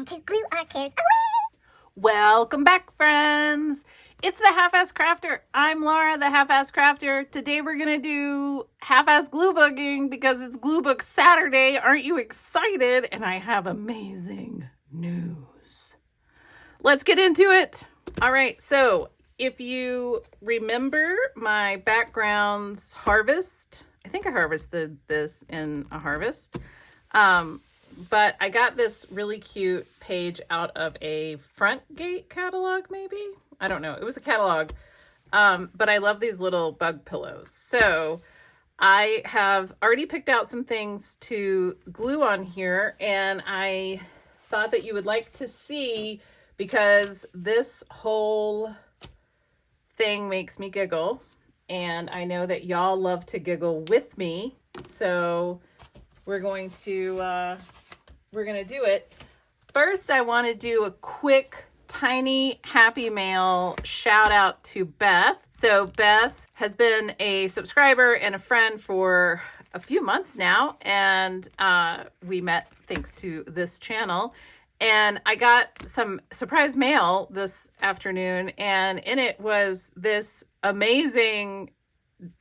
time to glue our cares away. Welcome back, friends. It's the Half-Ass Crafter. I'm Laura, the Half-Ass Crafter. Today we're going to do half-ass glue booking because it's Glue Book Saturday. Aren't you excited? And I have amazing news. Let's get into it. All right, so if you remember my background's harvest, I think I harvested this in a harvest. But I got this really cute page out of a Front Gate catalog, maybe? I don't know. It was a catalog. But I love these little bug pillows. So I have already picked out some things to glue on here. And I thought that you would like to see, because this whole thing makes me giggle. And I know that y'all love to giggle with me. So we're going to do it. First, I want to do a quick, tiny Happy Mail shout out to Beth. So Beth has been a subscriber and a friend for a few months now, and we met thanks to this channel. And I got some surprise mail this afternoon, and in it was this amazing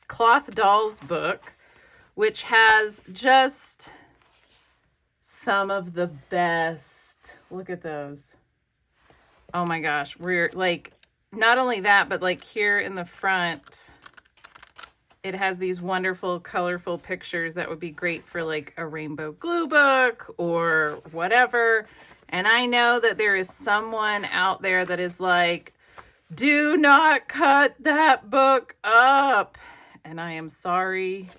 cloth dolls book, which has just some of the best. Look at those. Oh my gosh. We're like, not only that, but like here in the front, it has these wonderful, colorful pictures that would be great for like a rainbow glue book or whatever. And I know that there is someone out there that is like, do not cut that book up. And I am sorry,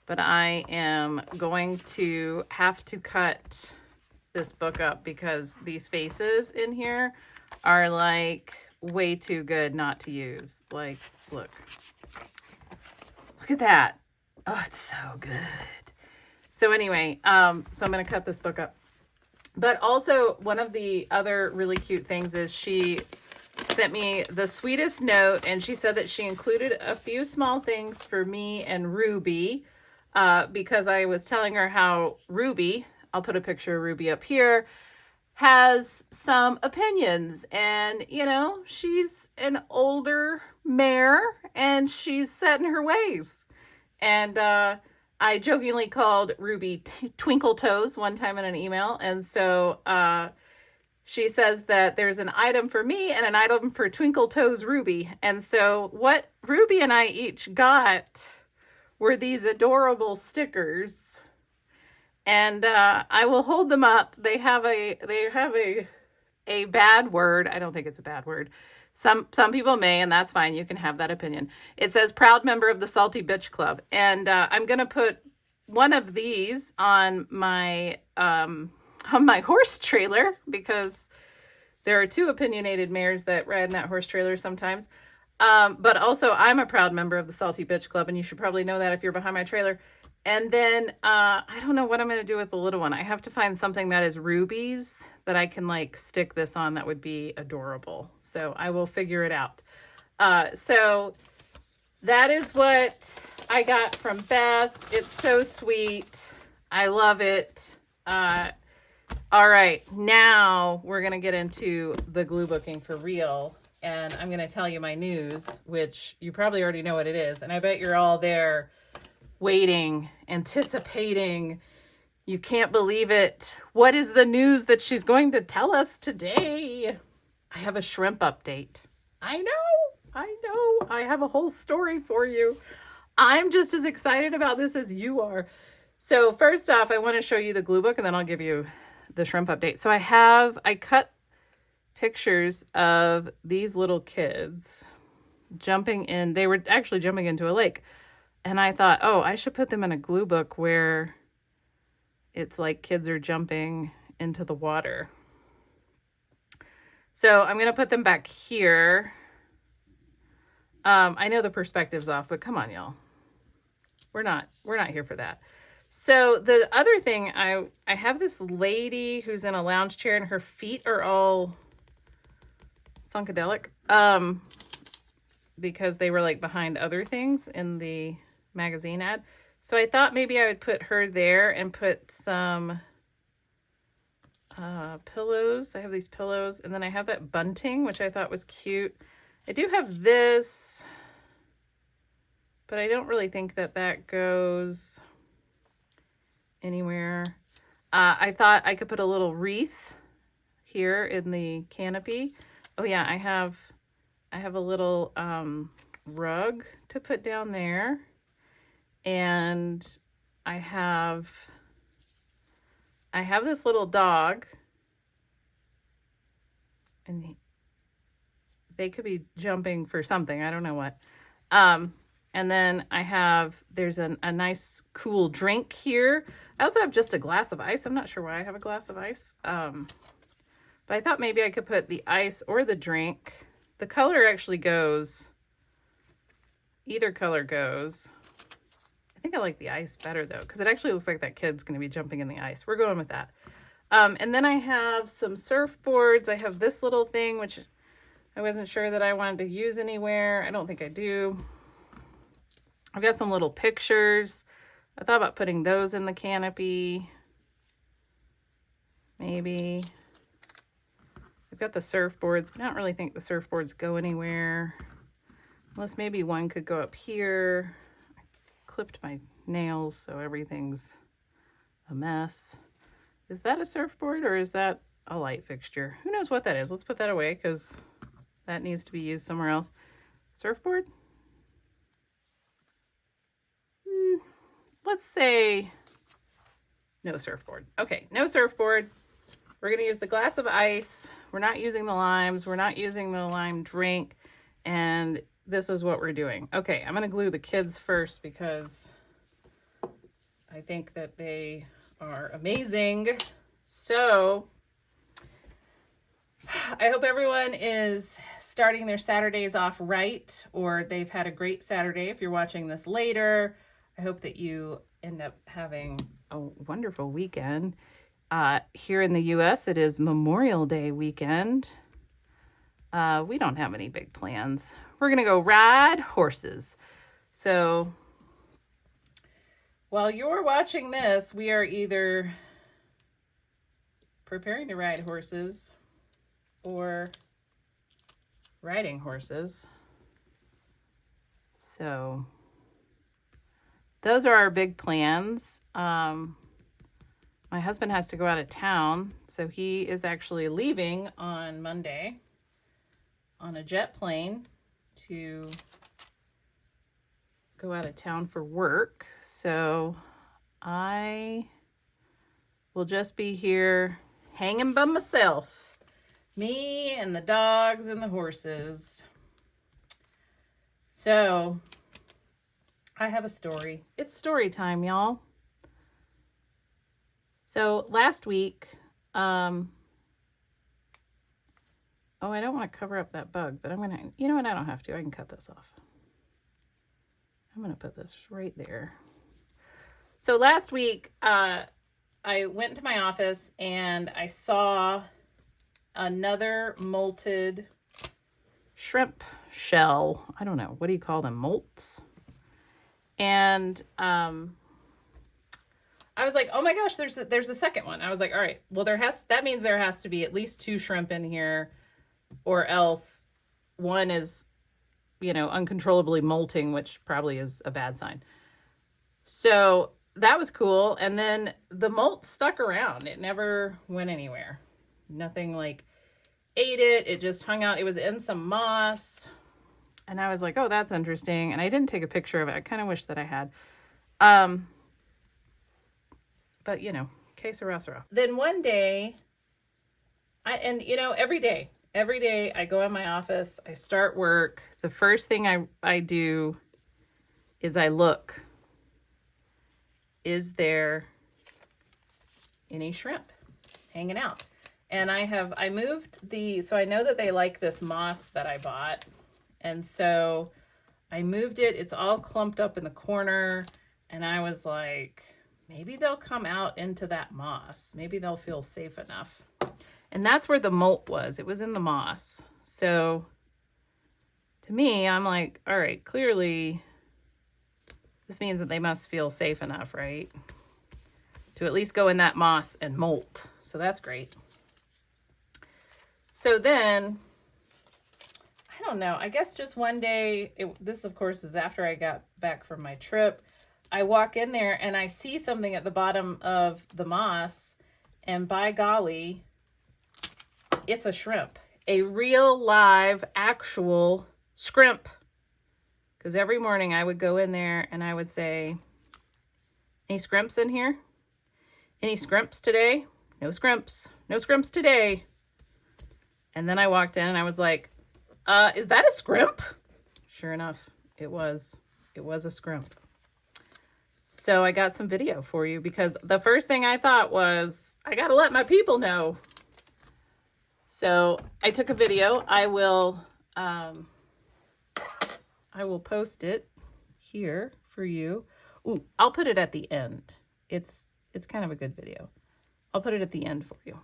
but I am going to have to cut this book up because these faces in here are like way too good not to use. Like, look at that. Oh, it's so good. So anyway, so I'm going to cut this book up. But also one of the other really cute things is she sent me the sweetest note, and she said that she included a few small things for me and Ruby, because I was telling her how Ruby, I'll put a picture of Ruby up here, has some opinions. And, you know, she's an older mare and she's set in her ways. And I jokingly called Ruby Twinkle Toes one time in an email. And so she says that there's an item for me and an item for Twinkle Toes Ruby. And so what Ruby and I each got were these adorable stickers, and I will hold them up. They have a bad word. I don't think it's a bad word. Some people may, and that's fine. You can have that opinion. It says proud member of the Salty Bitch Club, and I'm gonna put one of these on my horse trailer, because there are two opinionated mares that ride in that horse trailer sometimes. But also I'm a proud member of the Salty Bitch Club, and you should probably know that if you're behind my trailer. And then I don't know what I'm going to do with the little one. I have to find something that is Ruby's that I can like stick this on. That would be adorable. So I will figure it out. So that is what I got from Beth. It's so sweet. I love it. All right, now we're going to get into the glue booking for real. And I'm going to tell you my news, which you probably already know what it is. And I bet you're all there waiting, anticipating. You can't believe it. What is the news that she's going to tell us today? I have a shrimp update. I know. I have a whole story for you. I'm just as excited about this as you are. So first off, I want to show you the glue book, and then I'll give you the shrimp update. So I cut pictures of these little kids jumping in. They were actually jumping into a lake. And I thought, oh, I should put them in a glue book where it's like kids are jumping into the water. So I'm going to put them back here. I know the perspective's off, but come on, y'all. We're not here for that. So the other thing, I have this lady who's in a lounge chair and her feet are all funkadelic, because they were like behind other things in the magazine ad. So I thought maybe I would put her there and put some pillows. I have these pillows, and then I have that bunting, which I thought was cute. I do have this, but I don't really think that that goes anywhere. I thought I could put a little wreath here in the canopy. Oh yeah, I have a little rug to put down there, and I have this little dog, and they could be jumping for something. I don't know what. And then there's a nice cool drink here. I also have just a glass of ice. I'm not sure why I have a glass of ice. But I thought maybe I could put the ice or the drink. The color actually goes. Either color goes. I think I like the ice better though, because it actually looks like that kid's going to be jumping in the ice. We're going with that. And then I have some surfboards. I have this little thing, which I wasn't sure that I wanted to use anywhere. I don't think I do. I've got some little pictures. I thought about putting those in the canopy. Maybe. I've got the surfboards, but I don't really think the surfboards go anywhere. Unless maybe one could go up here. I clipped my nails, so everything's a mess. Is that a surfboard or is that a light fixture? Who knows what that is? Let's put that away because that needs to be used somewhere else. Surfboard? Let's say no surfboard. Okay, no surfboard. We're going to use the glass of ice. We're not using the limes. We're not using the lime drink. And this is what we're doing. Okay, I'm going to glue the kids first because I think that they are amazing. So I hope everyone is starting their Saturdays off right, or they've had a great Saturday if you're watching this later. I hope that you end up having a wonderful weekend. Here in the U.S., it is Memorial Day weekend. We don't have any big plans. We're going to go ride horses. So while you're watching this, we are either preparing to ride horses or riding horses. So those are our big plans. My husband has to go out of town, so he is actually leaving on Monday on a jet plane to go out of town for work. So I will just be here hanging by myself. Me and the dogs and the horses. So I have a story. It's story time, y'all. So last week, oh, I don't want to cover up that bug, but I'm going to, you know what? I don't have to. I can cut this off. I'm going to put this right there. So last week, I went to my office and I saw another molted shrimp shell. I don't know. What do you call them? Molts? And, I was like, oh my gosh, there's a second one. I was like, all right, well, that means there has to be at least 2 shrimp in here, or else one is, uncontrollably molting, which probably is a bad sign. So that was cool. And then the molt stuck around. It never went anywhere. Nothing like ate it. It just hung out. It was in some moss. And I was like, oh, that's interesting. And I didn't take a picture of it. I kind of wish that I had. But, que sera, sera. Then one day, every day I go in my office, I start work. The first thing I do is I look. Is there any shrimp hanging out? And I moved so I know that they like this moss that I bought. And so I moved it. It's all clumped up in the corner. And I was like, maybe they'll come out into that moss. Maybe they'll feel safe enough. And that's where the molt was. It was in the moss. So to me, I'm like, all right, clearly this means that they must feel safe enough, right? to at least go in that moss and molt. So that's great. So then, I don't know, I guess just one day, this of course is after I got back from my trip, I walk in there and I see something at the bottom of the moss, and by golly, it's a shrimp. A real live actual shrimp. Because every morning I would go in there and I would say, any scrimps in here? Any scrimps today? No scrimps. No scrimps today. And then I walked in and I was like, is that a scrimp? Sure enough, it was a scrimp. So I got some video for you because the first thing I thought was, I got to let my people know. So I took a video. I will post it here for you. Ooh, I'll put it at the end. It's kind of a good video. I'll put it at the end for you.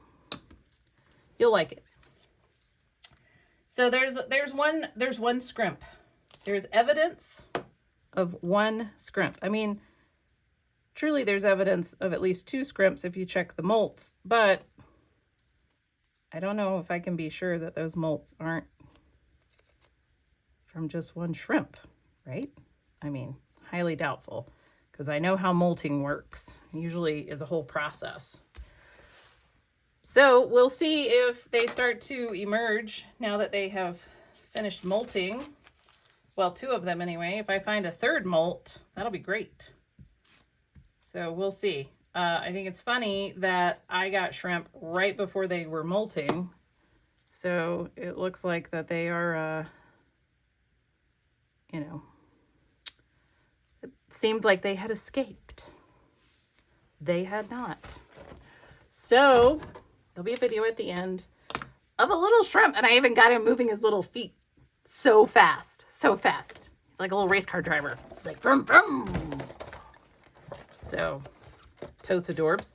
You'll like it. So there's one scrimp. There's evidence of one scrimp. I mean, truly there's evidence of at least 2 scrimps if you check the molts, but I don't know if I can be sure that those molts aren't from just one shrimp, right? I mean, highly doubtful, because I know how molting works. It usually is a whole process. So we'll see if they start to emerge now that they have finished molting. Well, 2 of them anyway. If I find a 3rd molt, that'll be great. So we'll see. I think it's funny that I got shrimp right before they were molting. So it looks like that they are, it seemed like they had escaped. They had not. So there'll be a video at the end of a little shrimp. And I even got him moving his little feet so fast, so fast. He's like a little race car driver. He's like, vroom, vroom. So, totes adorbs.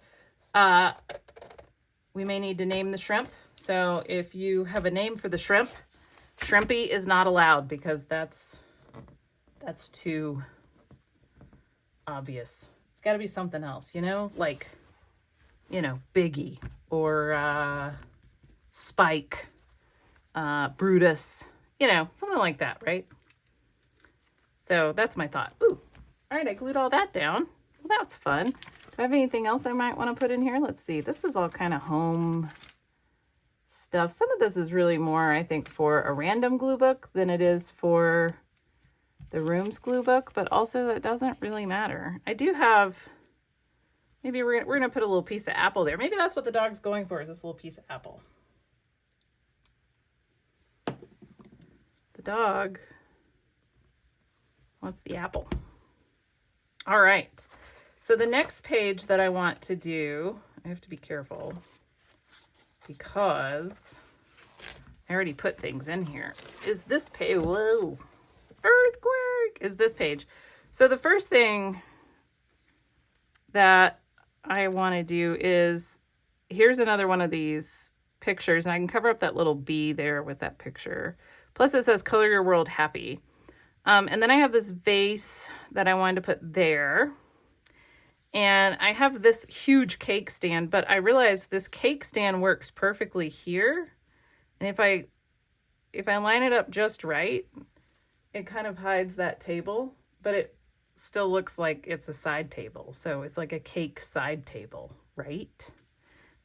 We may need to name the shrimp. So if you have a name for the shrimp, Shrimpy is not allowed because that's too obvious. It's got to be something else, like, Biggie or Spike, Brutus, something like that, right? So that's my thought. Ooh, all right, I glued all that down. Well, that's fun. Do I have anything else I might want to put in here? Let's see. This is all kind of home stuff. Some of this is really more, I think, for a random glue book than it is for the rooms glue book, but also that doesn't really matter. I do have, maybe we're gonna put a little piece of apple there. Maybe that's what the dog's going for, is this little piece of apple. The dog wants the apple. All right. So the next page that I want to do, I have to be careful because I already put things in here, is this page. Whoa, earthquake, is this page. So the first thing that I want to do is, here's another one of these pictures, and I can cover up that little bee there with that picture. Plus it says color your world happy. And then I have this vase that I wanted to put there. And I have this huge cake stand, but I realized this cake stand works perfectly here. And if I line it up just right, it kind of hides that table, but it still looks like it's a side table. So it's like a cake side table, right?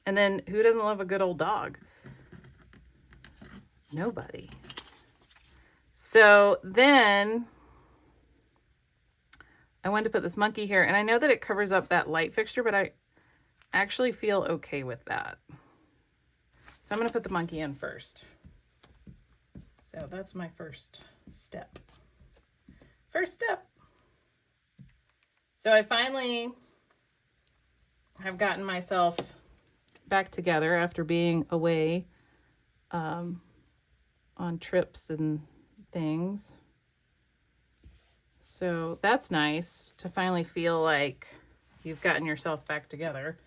And then who doesn't love a good old dog? Nobody. So then I wanted to put this monkey here, and I know that it covers up that light fixture, but I actually feel okay with that. So I'm going to put the monkey in first. So that's my first step. First step. So I finally have gotten myself back together after being away on trips and things. So that's nice to finally feel like you've gotten yourself back together.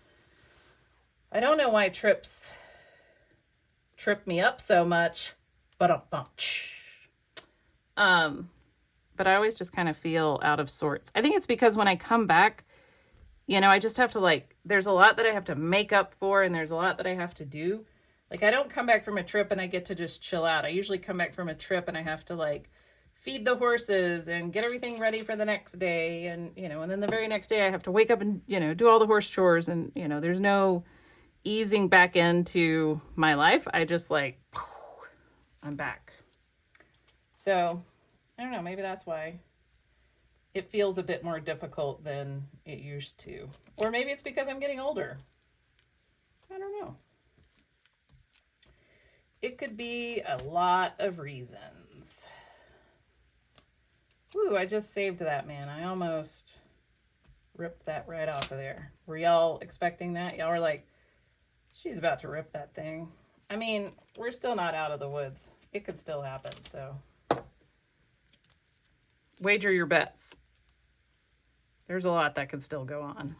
I don't know why trips trip me up so much, but I always just kind of feel out of sorts. I think it's because when I come back, you know, I just have to like, there's a lot that I have to make up for, and there's a lot that I have to do. Like, I don't come back from a trip and I get to just chill out. I usually come back from a trip and I have to like feed the horses and get everything ready for the next day. And, you know, and then the very next day I have to wake up and, you know, do all the horse chores. And, you know, there's no easing back into my life. I just like, I'm back. So I don't know, maybe that's why it feels a bit more difficult than it used to. Or maybe it's because I'm getting older. I don't know. It could be a lot of reasons. Ooh, I just saved that, man. I almost ripped that right off of there. Were y'all expecting that? Y'all were like, she's about to rip that thing. I mean, we're still not out of the woods. It could still happen, so. Wager your bets. There's a lot that could still go on.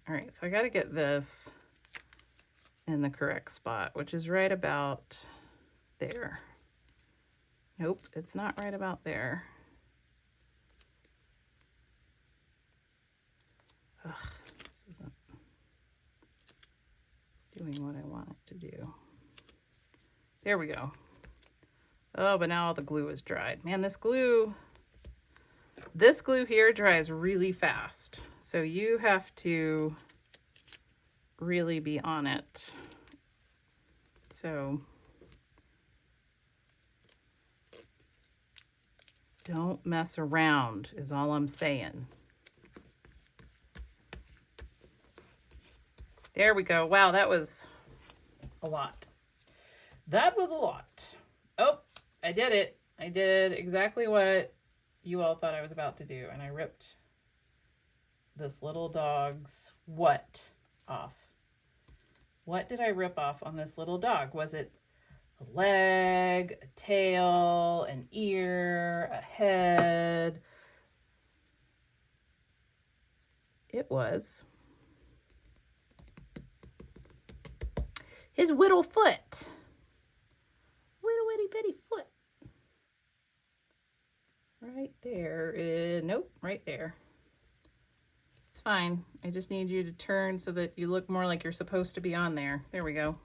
All right, so I got to get this in the correct spot, which is right about there. Nope, it's not right about there. Ugh, this isn't doing what I want it to do. There we go. Oh, but now all the glue is dried. Man, this glue here dries really fast. So you have to really be on it. So don't mess around is all I'm saying. There we go. Wow, that was a lot. That was a lot. Oh, I did it. I did exactly what you all thought I was about to do. And I ripped this little dog's what off? What did I rip off on this little dog? Was it a leg, a tail, an ear, a head? It was his whittle foot. Little itty bitty foot. Right there. Nope, right there. It's fine. I just need you to turn so that you look more like you're supposed to be on there. There we go.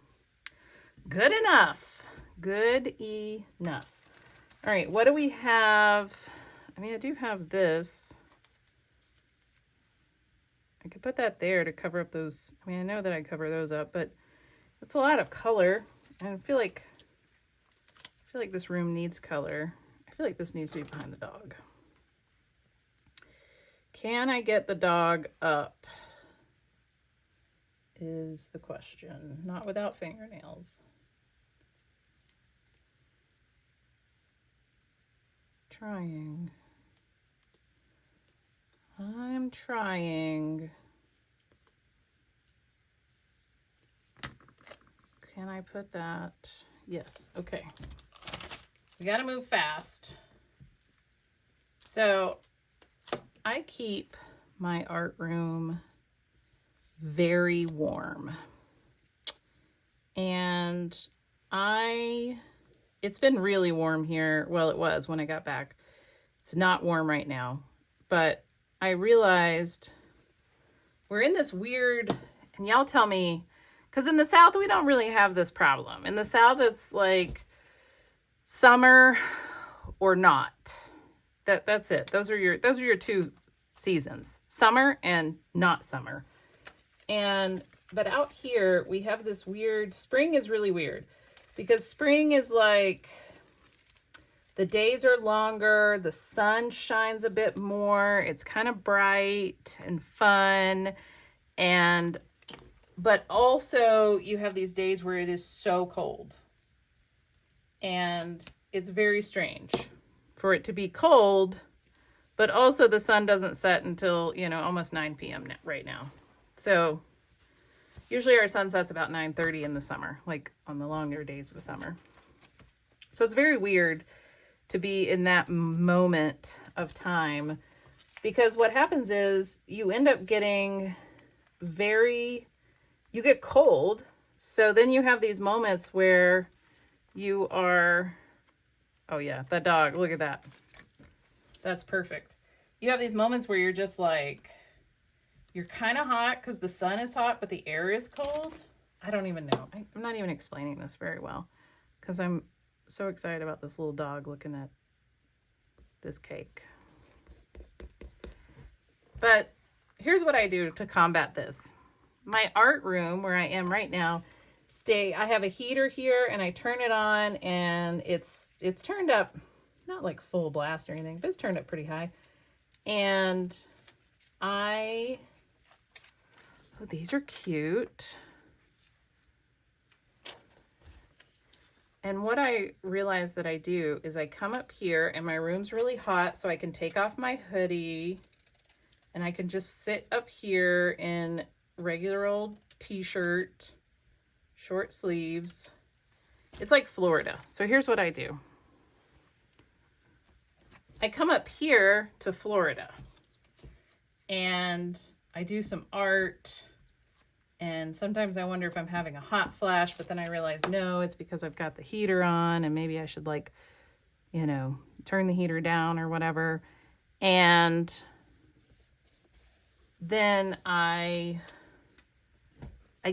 Good enough. Good enough. All right, what do we have? I mean, I do have this. I could put that there to cover up those. I mean, I know that I cover those up, but it's a lot of color. And I feel like this room needs color. I feel like this needs to be behind the dog. Can I get the dog up? Is the question. Not without fingernails. Trying. I'm trying. Can I put that? Yes. Okay. We got to move fast. So I keep my art room very warm. And it's been really warm here. Well, it was when I got back. It's not warm right now. But I realized we're in this weird, and y'all tell me, because in the South, we don't really have this problem. In the South, it's like summer or not. That's it. Those are your two seasons, summer and not summer. But out here, we have this weird, spring is really weird because spring is like the days are longer, the sun shines a bit more, it's kind of bright and fun, but also you have these days where it is so cold. And it's very strange for it to be cold, but also the sun doesn't set until, almost 9 p.m. right now. So usually our sun sets about 9:30 in the summer, like on the longer days of the summer. So it's very weird to be in that moment of time because what happens is you end up getting you get cold. So then you have these moments where you are, oh yeah, that dog, look at that. That's perfect. You have these moments where you're just like, you're kind of hot because the sun is hot, but the air is cold. I don't even know. I'm not even explaining this very well because I'm so excited about this little dog looking at this cake. But here's what I do to combat this. My art room where I am right now, I have a heater here and I turn it on and it's turned up, not like full blast or anything, but it's turned up pretty high. And oh, these are cute. And what I realized that I do is I come up here and my room's really hot, so I can take off my hoodie and I can just sit up here in regular old t-shirt, short sleeves. It's like Florida. So here's what I do. I come up here to Florida and I do some art, and sometimes I wonder if I'm having a hot flash, but then I realize no, it's because I've got the heater on and maybe I should turn the heater down or whatever. And then I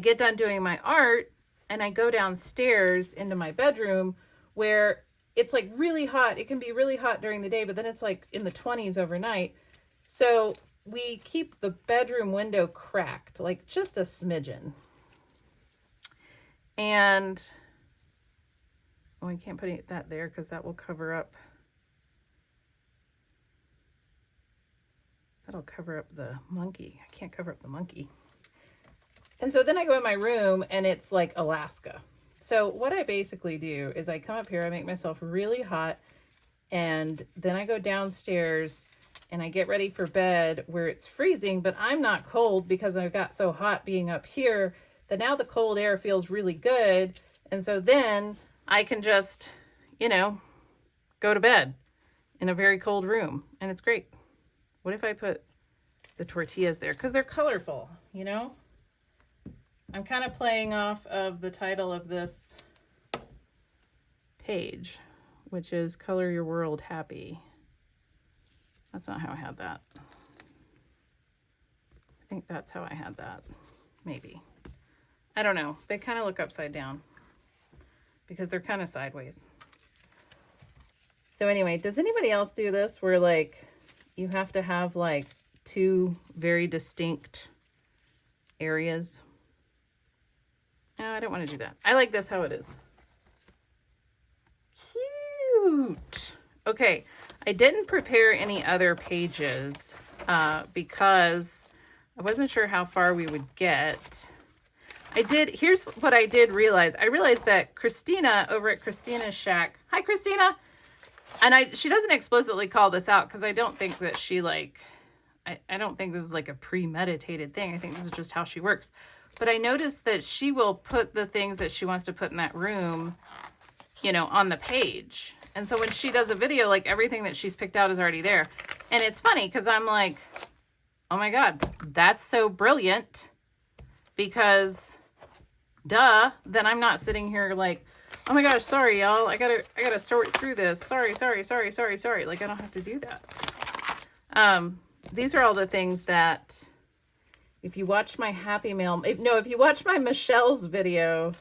get done doing my art and I go downstairs into my bedroom where it's like really hot. It can be really hot during the day, but then it's like in the 20s overnight. So we keep the bedroom window cracked, like just a smidgen. And, oh, I can't put that there because that will cover up. That'll cover up the monkey. I can't cover up the monkey. And so then I go in my room and it's like Alaska. So what I basically do is I come up here, I make myself really hot, and then I go downstairs and I get ready for bed where it's freezing, but I'm not cold because I got so hot being up here that now the cold air feels really good. And so then I can just, go to bed in a very cold room, and it's great. What if I put the tortillas there? Because they're colorful, I'm kind of playing off of the title of this page, which is Color Your World Happy. That's not how I had that. I think that's how I had that. Maybe. I don't know. They kind of look upside down because they're kind of sideways. So anyway, does anybody else do this where you have to have two very distinct areas? No, I don't want to do that. I like this how it is. Cute. Okay, I didn't prepare any other pages because I wasn't sure how far we would get. Here's what I did realize. I realized that Christina over at Christina's Shack. Hi, Christina. And she doesn't explicitly call this out because I don't think that she I don't think this is a premeditated thing. I think this is just how she works. But I noticed that she will put the things that she wants to put in that room, on the page. And so when she does a video, everything that she's picked out is already there. And it's funny because I'm like, oh my God, that's so brilliant, because duh, then I'm not sitting here oh my gosh, sorry y'all, I gotta sort through this. Sorry. I don't have to do that. These are all the things that, if you watch my Happy Mail, if you watch my Michelle's video,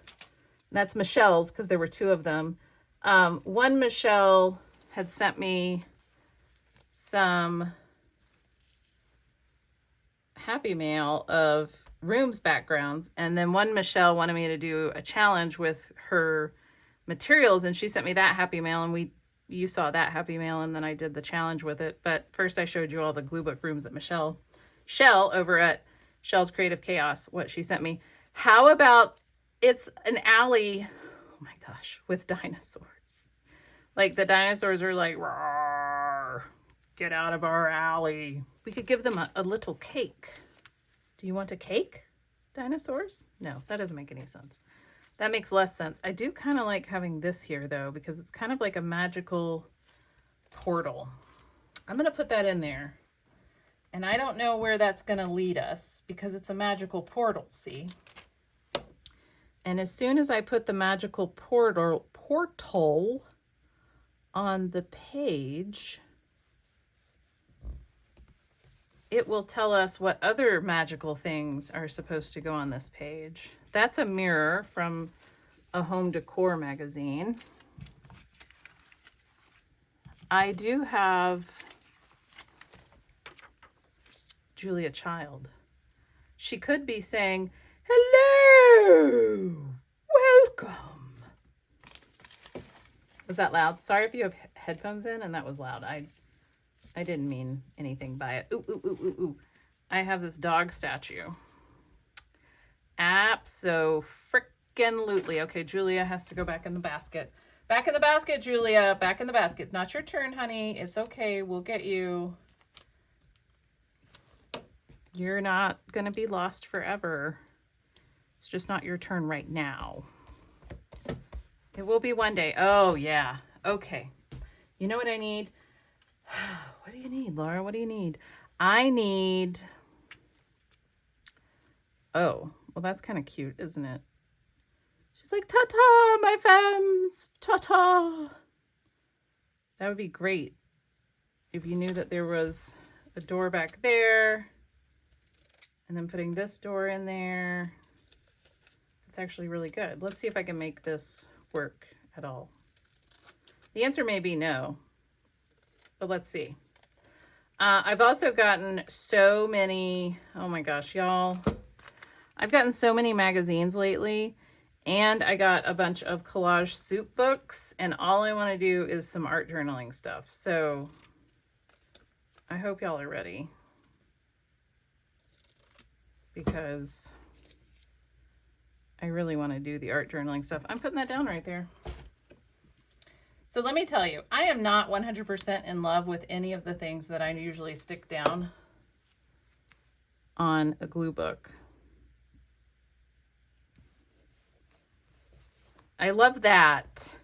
that's Michelle's because there were two of them. One Michelle had sent me some Happy Mail of rooms backgrounds, and then one Michelle wanted me to do a challenge with her materials, and she sent me that Happy Mail, and you saw that Happy Mail, and then I did the challenge with it. But first I showed you all the glue book rooms that Shell over at Shell's Creative Chaos, what she sent me. How about it's an alley, oh my gosh, with dinosaurs. The dinosaurs are roar, get out of our alley. We could give them a little cake. Do you want a cake, dinosaurs? No, that doesn't make any sense. That makes less sense. I do kind of like having this here though, because it's kind of like a magical portal. I'm going to put that in there. And I don't know where that's going to lead us because it's a magical portal, see? And as soon as I put the magical portal on the page, it will tell us what other magical things are supposed to go on this page. That's a mirror from a home decor magazine. I do have Julia Child. She could be saying, hello, welcome. Was that loud? Sorry if you have headphones in and that was loud. I didn't mean anything by it. Ooh, ooh, ooh, ooh, ooh. I have this dog statue. Abso-frickin-lutely. Okay, Julia has to go back in the basket. Back in the basket, Julia. Back in the basket. Not your turn, honey. It's okay. We'll get you. You're not going to be lost forever. It's just not your turn right now. It will be one day. Oh, yeah. Okay. You know what I need? What do you need, Laura? What do you need? I need... Oh, well, that's kind of cute, isn't it? She's like, ta-ta, my femmes, ta-ta. That would be great if you knew that there was a door back there and then putting this door in there. It's actually really good. Let's see if I can make this work at all. The answer may be no, but let's see. I've also gotten so many, oh my gosh, y'all. I've gotten so many magazines lately, and I got a bunch of collage soup books, and all I want to do is some art journaling stuff. So I hope y'all are ready, because I really want to do the art journaling stuff. I'm putting that down right there. So let me tell you, I am not 100% in love with any of the things that I usually stick down on a glue book. I love that.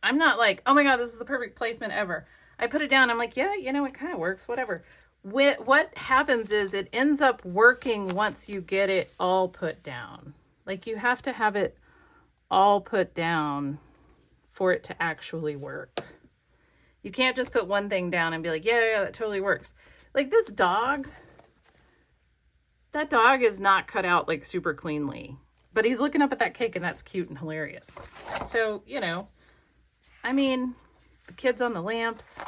I'm not like, oh my God, this is the perfect placement ever. I put it down. I'm like, yeah, you know, it kind of works, whatever. What happens is it ends up working once you get it all put down. Like you have to have it all put down for it to actually work. You can't just put one thing down and be like, yeah, that totally works. Like this dog, that dog is not cut out like super cleanly, but he's looking up at that cake and that's cute and hilarious. So, you know, I mean, the kids on the lamps,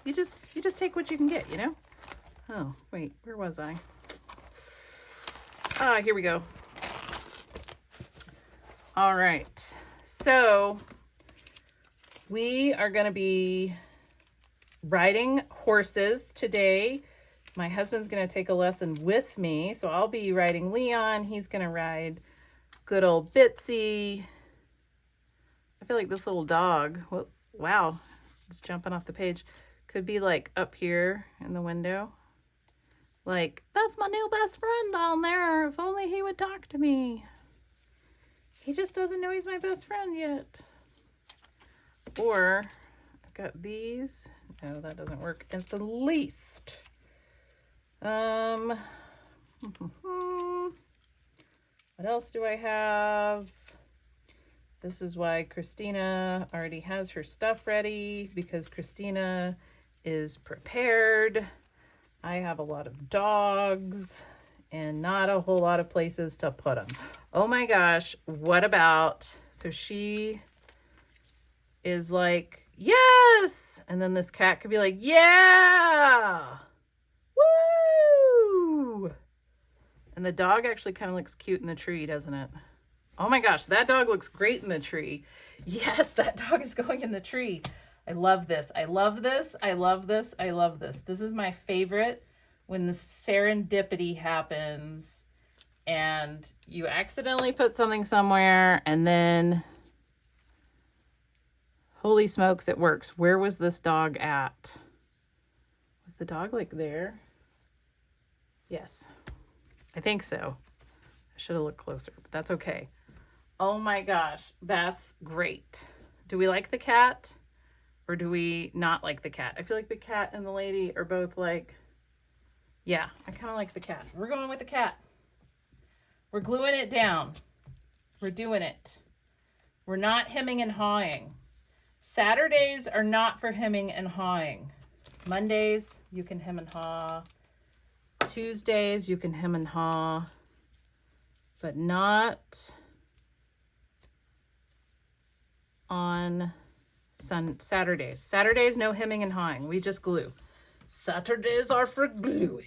you just take what you can get, you know? Oh, wait, where was I? Ah, here we go. All right, so we are going to be riding horses today. My husband's going to take a lesson with me, so I'll be riding Leon. He's going to ride good old Bitsy. I feel like this little dog, well, wow, it's jumping off the page, could be like up here in the window. Like, that's my new best friend down there. If only he would talk to me. He just doesn't know he's my best friend yet. Or, I've got these. No, that doesn't work at the least. What else do I have? This is why Christina already has her stuff ready, because Christina is prepared. I have a lot of dogs and not a whole lot of places to put them. Oh my gosh, what about, so she is like, yes! And then this cat could be like, yeah! Woo! And the dog actually kind of looks cute in the tree, doesn't it? Oh my gosh, that dog looks great in the tree. Yes, that dog is going in the tree. I love this. I love this. I love this. I love this. This is my favorite, when the serendipity happens and you accidentally put something somewhere and then holy smokes, it works. Where was this dog at? Was the dog like there? Yes, I think so. I should have looked closer, but that's okay. Oh my gosh, that's great. Do we like the cat or do we not like the cat? I feel like the cat and the lady are both like, yeah, I kind of like the cat. We're going with the cat. We're gluing it down. We're doing it. We're not hemming and hawing. Saturdays are not for hemming and hawing. Mondays, you can hem and haw. Tuesdays, you can hem and haw. But not on Saturdays. Saturdays, no hemming and hawing. We just glue. Saturdays are for gluing.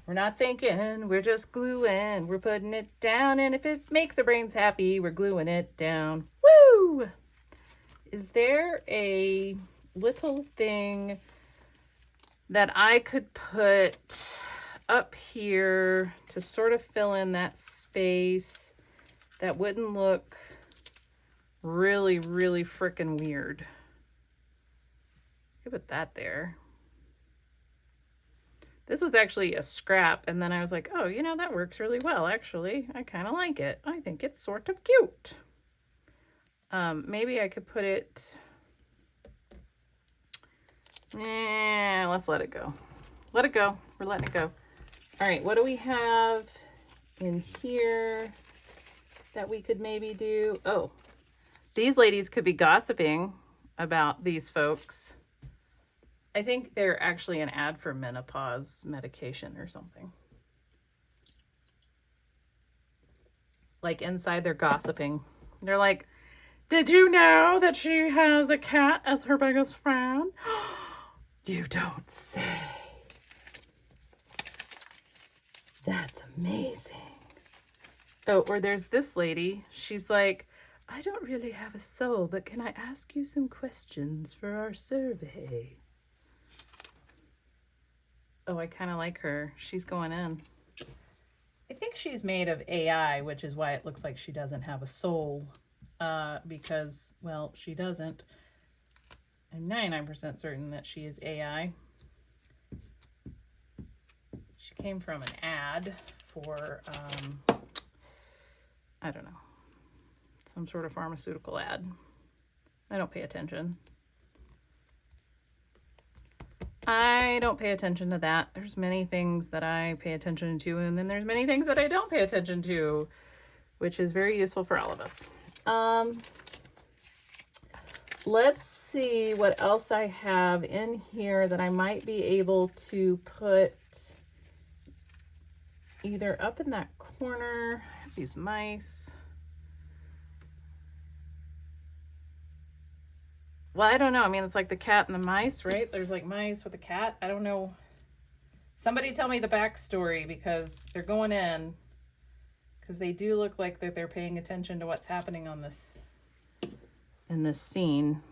We're not thinking, we're just gluing. We're putting it down, and if it makes our brains happy, we're gluing it down. Woo! Is there a little thing that I could put up here to sort of fill in that space that wouldn't look really, really freaking weird? Could put that there. This was actually a scrap, and then I was like, oh, you know, that works really well, actually. I kind of like it. I think it's sort of cute. Maybe I could put it... let's let it go. Let it go. We're letting it go. All right, what do we have in here that we could maybe do? Oh, these ladies could be gossiping about these folks. I think they're actually an ad for menopause medication or something. Like inside they're gossiping. They're like, did you know that she has a cat as her biggest friend? You don't say. That's amazing. Oh, or there's this lady. She's like, I don't really have a soul, but can I ask you some questions for our survey? Oh, I kind of like her. She's going in. I think she's made of AI, which is why it looks like she doesn't have a soul. Because, well, she doesn't. I'm 99% certain that she is AI. She came from an ad for, I don't know, some sort of pharmaceutical ad. I don't pay attention. I don't pay attention to that. There's many things that I pay attention to, and then there's many things that I don't pay attention to, which is very useful for all of us. Let's see what else I have in here that I might be able to put either up in that corner. I have these mice. Well, I don't know. I mean, it's like the cat and the mice, right? There's like mice with a cat. I don't know. Somebody tell me the backstory, because they're going in. Because they do look like that they're paying attention to what's happening on this, in this scene.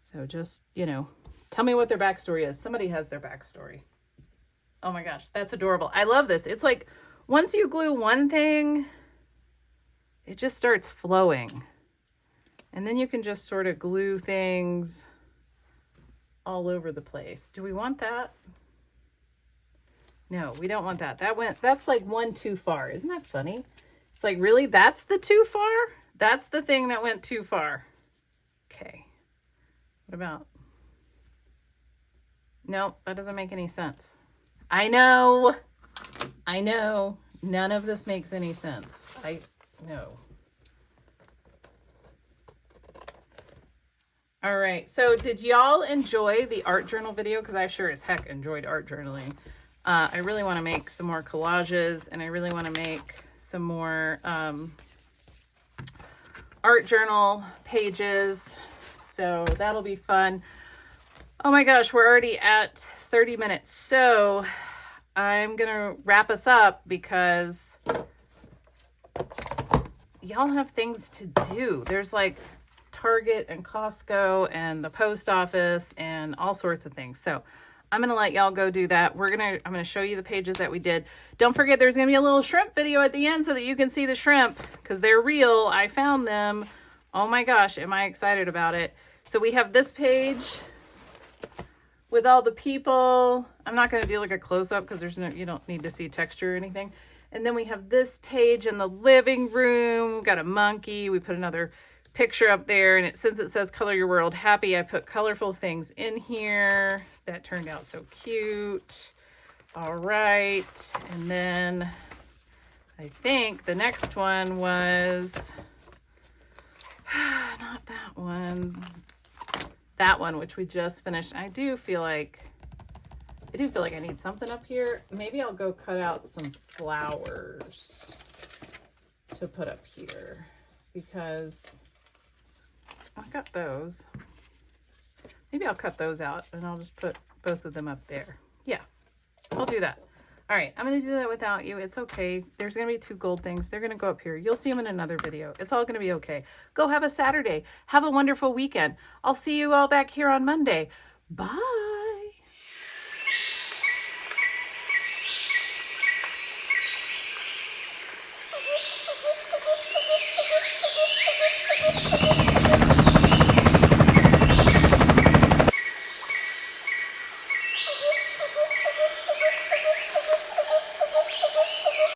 So just, you know, tell me what their backstory is. Somebody has their backstory. Oh my gosh, that's adorable. I love this. It's like once you glue one thing, it just starts flowing. And then you can just sort of glue things all over the place. Do we want that? No, we don't want that. That's like one too far. Isn't that funny? It's like, really? That's the too far? That's the thing that went too far. Okay. What about? No, that doesn't make any sense. I know. None of this makes any sense. I know. All right, so did y'all enjoy the art journal video? Because I sure as heck enjoyed art journaling. I really want to make some more collages, and I really want to make some more art journal pages. So that'll be fun. Oh my gosh, we're already at 30 minutes. So I'm going to wrap us up because y'all have things to do. There's like Target and Costco and the post office and all sorts of things. So I'm going to let y'all go do that. I'm going to show you the pages that we did. Don't forget there's going to be a little shrimp video at the end so that you can see the shrimp because they're real. I found them. Oh my gosh, am I excited about it. So we have this page with all the people. I'm not going to do like a close-up because you don't need to see texture or anything. And then we have this page in the living room. We've got a monkey. We put another picture up there, and since it says color your world happy, I put colorful things in here. That turned out so cute. All right, and then I think the next one was not that one. that one, which we just finished. I do feel like I need something up here. Maybe I'll go cut out some flowers to put up here because I got those. Maybe I'll cut those out and I'll just put both of them up there. Yeah, I'll do that. All right, I'm going to do that without you. It's okay. There's going to be 2 gold things. They're going to go up here. You'll see them in another video. It's all going to be okay. Go have a Saturday. Have a wonderful weekend. I'll see you all back here on Monday. Bye.